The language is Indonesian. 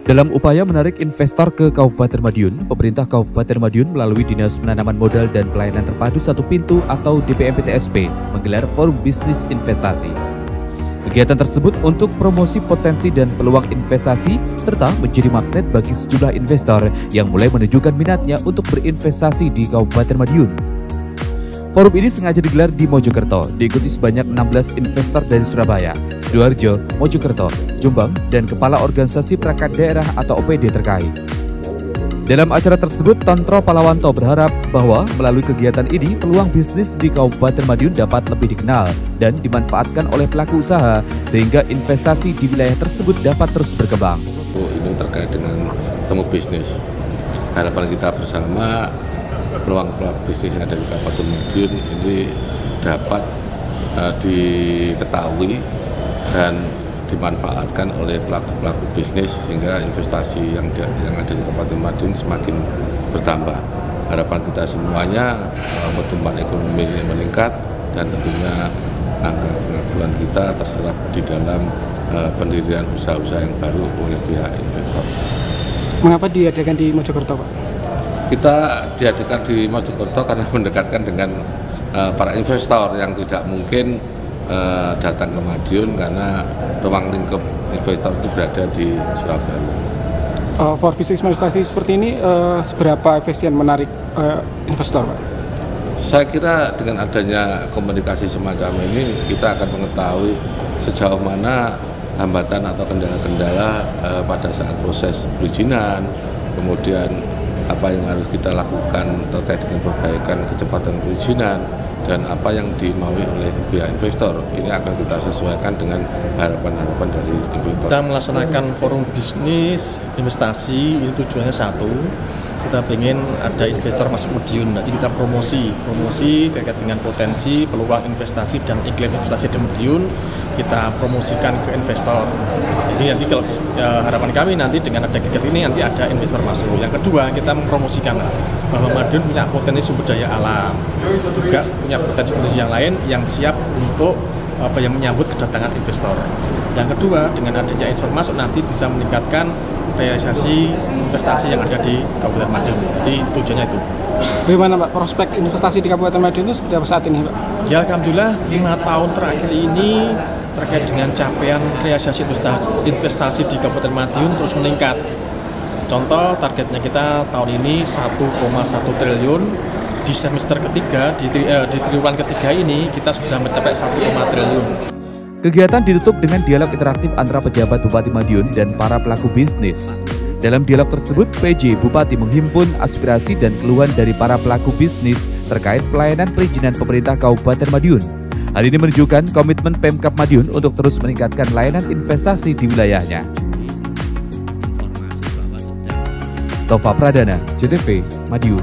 Dalam upaya menarik investor ke Kabupaten Madiun, pemerintah Kabupaten Madiun melalui Dinas Penanaman Modal dan Pelayanan Terpadu Satu Pintu atau DPMPTSP menggelar forum bisnis investasi. Kegiatan tersebut untuk promosi potensi dan peluang investasi serta menjadi magnet bagi sejumlah investor yang mulai menunjukkan minatnya untuk berinvestasi di Kabupaten Madiun. Forum ini sengaja digelar di Mojokerto, diikuti sebanyak 16 investor dari Surabaya, Sidoarjo, Mojokerto, Jombang, dan Kepala Organisasi Perangkat Daerah atau OPD terkait. Dalam acara tersebut, Tontro Palawanto berharap bahwa melalui kegiatan ini, peluang bisnis di Kabupaten Madiun dapat lebih dikenal dan dimanfaatkan oleh pelaku usaha, sehingga investasi di wilayah tersebut dapat terus berkembang. Ini terkait dengan temu bisnis. Harapan kita bersama, peluang-peluang bisnis yang ada di Kabupaten Madiun ini dapat diketahui dan dimanfaatkan oleh pelaku-pelaku bisnis sehingga investasi yang ada di Kabupaten Madiun semakin bertambah. Harapan kita semuanya pertumbuhan ekonomi meningkat dan tentunya angka pengangguran kita terserap di dalam pendirian usaha-usaha yang baru oleh pihak investor. Mengapa diadakan di Mojokerto, Pak? Kita diadakan di Mojokerto karena mendekatkan dengan para investor yang tidak mungkin datang ke Madiun karena ruang lingkup investor itu berada di Surabaya. For bisnis investasi seperti ini, seberapa efisien menarik investor, Pak? Saya kira dengan adanya komunikasi semacam ini kita akan mengetahui sejauh mana hambatan atau kendala-kendala pada saat proses perizinan, kemudian apa yang harus kita lakukan terkait dengan perbaikan kecepatan perizinan, dan apa yang dimaui oleh pihak investor. Ini akan kita sesuaikan dengan harapan-harapan dari investor. Kita melaksanakan forum bisnis investasi, ini tujuannya satu, kita ingin ada investor masuk Madiun. Nanti kita promosi terkait dengan potensi, peluang investasi dan iklim investasi di Madiun, kita promosikan ke investor. Jadi nanti kalau harapan kami nanti dengan ada kegiatan ini nanti ada investor masuk. Yang kedua, kita mempromosikan bahwa Madiun punya potensi sumber daya alam, juga punya potensi yang lain yang siap untuk yang menyambut kedatangan investor. Yang kedua, dengan adanya investor masuk nanti bisa meningkatkan realisasi investasi yang ada di Kabupaten Madiun. Jadi tujuannya itu. Bagaimana, Pak, prospek investasi di Kabupaten Madiun itu seperti apa saat ini, Pak? Ya, alhamdulillah 5 tahun terakhir ini terkait dengan capaian realisasi investasi di Kabupaten Madiun terus meningkat. Contoh, targetnya kita tahun ini 1,1 triliun. Di semester ketiga, di triwulan ketiga ini kita sudah mencapai 1,5 triliun. Kegiatan ditutup dengan dialog interaktif antara pejabat Bupati Madiun dan para pelaku bisnis. Dalam dialog tersebut, PJ Bupati menghimpun aspirasi dan keluhan dari para pelaku bisnis terkait pelayanan perizinan pemerintah Kabupaten Madiun. Hal ini menunjukkan komitmen Pemkab Madiun untuk terus meningkatkan layanan investasi di wilayahnya. Tova Pradana, JTV, Madiun.